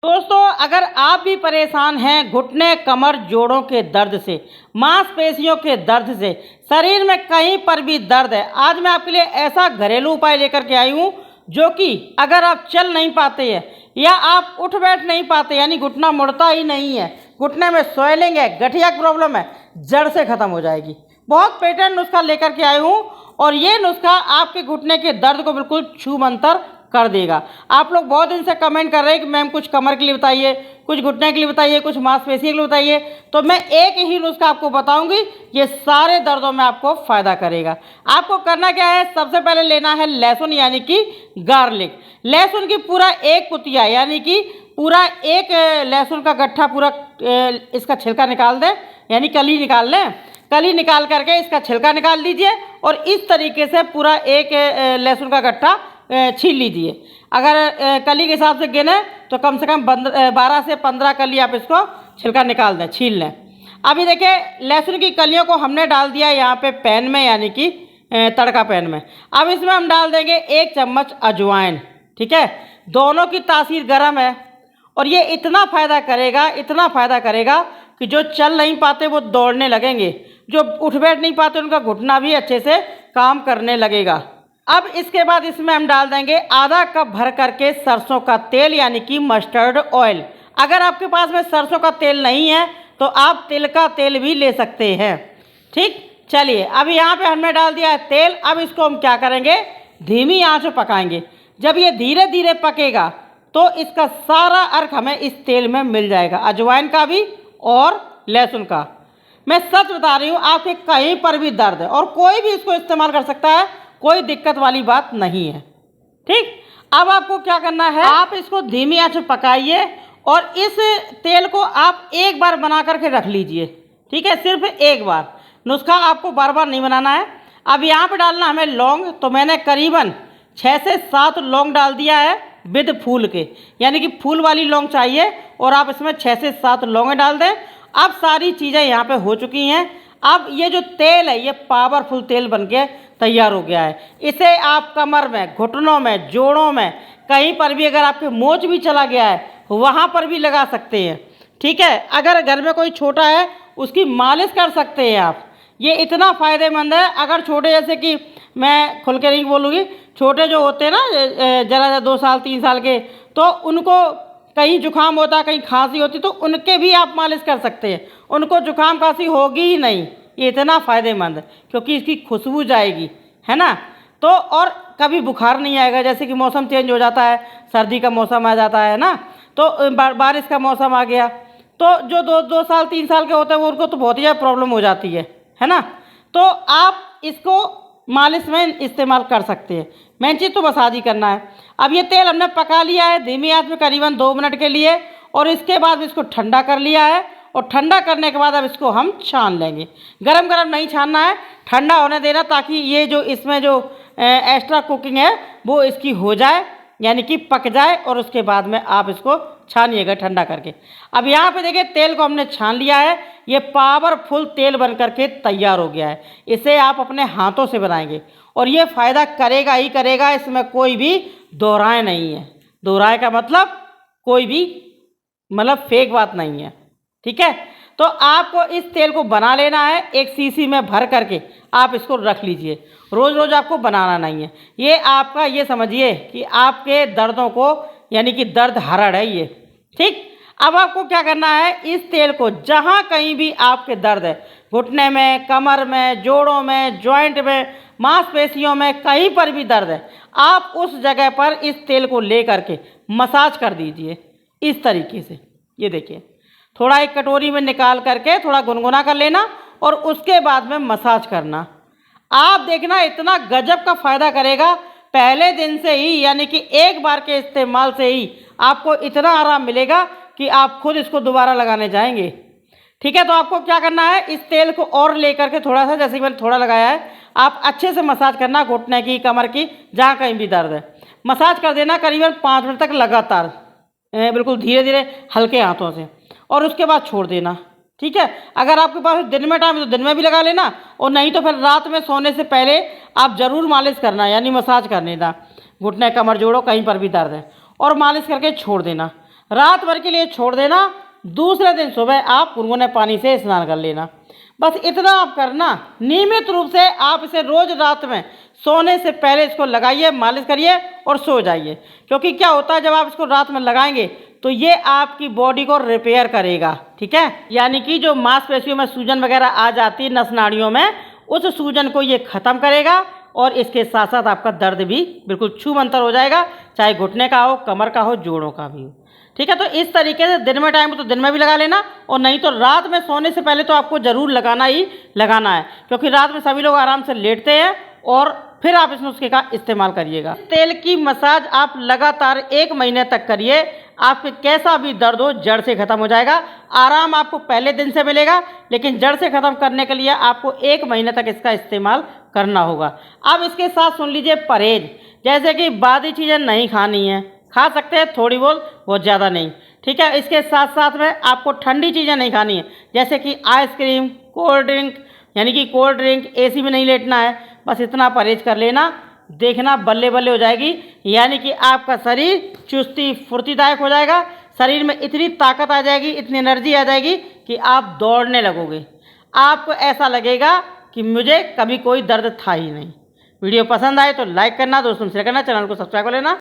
दोस्तों, अगर आप भी परेशान हैं घुटने, कमर, जोड़ों के दर्द से, मांसपेशियों के दर्द से, शरीर में कहीं पर भी दर्द है, आज मैं आपके लिए ऐसा घरेलू उपाय लेकर के आई हूँ जो कि अगर आप चल नहीं पाते हैं या आप उठ बैठ नहीं पाते, यानी घुटना मुड़ता ही नहीं है, घुटने में स्वेलिंग है, गठिया की प्रॉब्लम है, जड़ से ख़त्म हो जाएगी। बहुत पेटेंट नुस्खा लेकर के आई हूँ और ये नुस्खा आपके घुटने के दर्द को बिल्कुल छूमंतर कर देगा। आप लोग बहुत दिन से कमेंट कर रहे हैं कि मैम कुछ कमर के लिए बताइए, कुछ घुटने के लिए बताइए, कुछ मांसपेशी के लिए बताइए, तो मैं एक ही नुस्खा आपको बताऊंगी, ये सारे दर्दों में आपको फ़ायदा करेगा। आपको करना क्या है, सबसे पहले लेना है लहसुन यानी कि गार्लिक। लहसुन की पूरा एक कुतिया यानी कि पूरा एक लहसुन का गट्ठा पूरा इसका छिलका निकाल दें, यानी कली निकाल लें। कली निकाल करके इसका छिलका निकाल लीजिए और इस तरीके से पूरा एक लहसुन का गट्ठा छील लीजिए। अगर कली के हिसाब से गिने तो कम से कम 12 से 15 कली आप इसको छिलका निकाल दें, छील लें। अभी देखिए, लहसुन की कलियों को हमने डाल दिया यहाँ पे पैन में, यानी कि तड़का पैन में। अब इसमें हम डाल देंगे 1 चम्मच अजवाइन। ठीक है, दोनों की तासीर गर्म है और ये इतना फ़ायदा करेगा, इतना फ़ायदा करेगा कि जो चल नहीं पाते वो दौड़ने लगेंगे, जो उठ बैठ नहीं पाते उनका घुटना भी अच्छे से काम करने लगेगा। अब इसके बाद इसमें हम डाल देंगे आधा कप भर करके सरसों का तेल यानी कि मस्टर्ड ऑयल। अगर आपके पास में सरसों का तेल नहीं है तो आप तिल का तेल भी ले सकते हैं। ठीक, चलिए अब यहाँ पे हमने डाल दिया है तेल। अब इसको हम क्या करेंगे, धीमी आंच में पकाएंगे। जब ये धीरे धीरे पकेगा तो इसका सारा अर्क हमें इस तेल में मिल जाएगा, अजवाइन का भी और लहसुन का। मैं सच बता रही हूँ, आपके कहीं पर भी दर्द है और कोई भी इसको इस्तेमाल कर सकता है, कोई दिक्कत वाली बात नहीं है। ठीक, अब आपको क्या करना है, आप इसको धीमी आंच में पकाइए और इस तेल को आप एक बार बना करके रख लीजिए। ठीक है, सिर्फ एक बार, नुस्खा आपको बार बार नहीं बनाना है। अब यहाँ पे डालना हमें लौंग, तो मैंने करीबन 6 से 7 लौंग डाल दिया है विद फूल के, यानी कि फूल वाली लौंग चाहिए और आप इसमें 6 से 7 लौंगे डाल दें। अब सारी चीज़ें यहाँ पे हो चुकी हैं। अब ये जो तेल है ये पावरफुल तेल बन के तैयार हो गया है। इसे आप कमर में, घुटनों में, जोड़ों में, कहीं पर भी, अगर आपके मोच भी चला गया है वहाँ पर भी लगा सकते हैं। ठीक है, अगर घर में कोई छोटा है उसकी मालिश कर सकते हैं आप। ये इतना फ़ायदेमंद है। अगर छोटे, जैसे कि मैं खुल के नहीं बोलूँगी, छोटे जो होते हैं ना ज़रा 2 साल 3 साल के, तो उनको कहीं जुकाम होता, कहीं खांसी होती, तो उनके भी आप मालिश कर सकते हैं, उनको जुकाम खांसी होगी ही नहीं। ये इतना फ़ायदेमंद है क्योंकि इसकी खुशबू जाएगी, है ना। तो और कभी बुखार नहीं आएगा, जैसे कि मौसम चेंज हो जाता है, सर्दी का मौसम आ जाता है ना, तो बारिश का मौसम आ गया, तो जो 2 साल 3 साल के होते हैं वो, उनको तो बहुत ही ज़्यादा प्रॉब्लम हो जाती है ना। तो आप इसको मालिश में इस्तेमाल कर सकते हैं। मेन चीज़ तो मसाज ही करना है। अब ये तेल हमने पका लिया है धीमी आंच में करीबन 2 मिनट के लिए और इसके बाद इसको ठंडा कर लिया है और ठंडा करने के बाद अब इसको हम छान लेंगे। गरम गरम नहीं छानना है, ठंडा होने देना, ताकि ये जो इसमें जो एक्स्ट्रा कुकिंग है वो इसकी हो जाए, यानी कि पक जाए, और उसके बाद में आप इसको छानिएगा ठंडा करके। अब यहाँ पे देखिए, तेल को हमने छान लिया है, ये पावरफुल तेल बन करके तैयार हो गया है। इसे आप अपने हाथों से बनाएंगे और ये फ़ायदा करेगा ही करेगा, इसमें कोई भी दो राय नहीं है। दो राय का मतलब कोई भी फेक बात नहीं है। ठीक है, तो आपको इस तेल को बना लेना है, एक शीशी में भर करके आप इसको रख लीजिए। रोज़ रोज़ आपको बनाना नहीं है। ये आपका, ये समझिए कि आपके दर्दों को, यानी कि दर्द हरण है ये। ठीक, अब आपको क्या करना है, इस तेल को जहाँ कहीं भी आपके दर्द है, घुटने में, कमर में, जोड़ों में, जॉइंट में, मांसपेशियों में, कहीं पर भी दर्द है, आप उस जगह पर इस तेल को ले करके मसाज कर दीजिए इस तरीके से। ये देखिए, थोड़ा एक कटोरी में निकाल करके थोड़ा गुनगुना कर लेना और उसके बाद में मसाज करना। आप देखना, इतना गजब का फ़ायदा करेगा। पहले दिन से ही, यानी कि एक बार के इस्तेमाल से ही आपको इतना आराम मिलेगा कि आप खुद इसको दोबारा लगाने जाएंगे। ठीक है, तो आपको क्या करना है, इस तेल को और लेकर के थोड़ा सा, जैसे कि मैंने थोड़ा लगाया है, आप अच्छे से मसाज करना, घुटने की, कमर की, जहाँ कहीं भी दर्द है मसाज कर देना करीबन 5 मिनट तक लगातार, बिल्कुल धीरे धीरे हल्के हाथों से, और उसके बाद छोड़ देना। ठीक है, अगर आपके पास दिन में टाइम है तो दिन में भी लगा लेना, और नहीं तो फिर रात में सोने से पहले आप ज़रूर मालिश करना, यानी मसाज करने का, घुटने, कमर, जोड़ो, कहीं पर भी दर्द है, और मालिश करके छोड़ देना। रात भर के लिए छोड़ देना। दूसरे दिन सुबह आप गुनगुने पानी से स्नान कर लेना। बस इतना आप करना। नियमित रूप से आप इसे रोज रात में सोने से पहले इसको लगाइए, मालिश करिए और सो जाइए। क्योंकि क्या होता है, जब आप इसको रात में लगाएंगे तो ये आपकी बॉडी को रिपेयर करेगा, ठीक है। यानी कि जो मांसपेशियों में सूजन वगैरह आ जाती है नस नाड़ियों में, उस सूजन को ये ख़त्म करेगा और इसके साथ साथ आपका दर्द भी बिल्कुल छूमंतर हो जाएगा, चाहे घुटने का हो, कमर का हो, जोड़ों का भी हो, ठीक है। तो इस तरीके से दिन में टाइम हो तो दिन में भी लगा लेना, और नहीं तो रात में सोने से पहले तो आपको ज़रूर लगाना ही लगाना है। क्योंकि रात में सभी लोग आराम से लेटते हैं और फिर आप इस नुस्खे का इस्तेमाल करिएगा। तेल की मसाज आप लगातार 1 महीने तक करिए। आपके कैसा भी दर्द हो जड़ से ख़त्म हो जाएगा। आराम आपको पहले दिन से मिलेगा, लेकिन जड़ से ख़त्म करने के लिए आपको 1 महीने तक इसका इस्तेमाल करना होगा। अब इसके साथ सुन लीजिए परहेज, जैसे कि बादी चीज़ें नहीं खानी है, खा सकते हैं थोड़ी बहुत ज़्यादा नहीं, ठीक है। इसके साथ साथ में आपको ठंडी चीज़ें नहीं खानी है, जैसे कि आइसक्रीम, कोल्ड ड्रिंक, यानी कि कोल्ड ड्रिंक, एसी में नहीं लेटना है। बस इतना परहेज कर लेना, देखना बल्ले बल्ले हो जाएगी। यानी कि आपका शरीर चुस्ती फुर्तीदायक हो जाएगा, शरीर में इतनी ताकत आ जाएगी, इतनी एनर्जी आ जाएगी कि आप दौड़ने लगोगे। आपको ऐसा लगेगा कि मुझे कभी कोई दर्द था ही नहीं। वीडियो पसंद आए तो लाइक करना, दोस्तों से शेयर करना, चैनल को सब्सक्राइब कर लेना।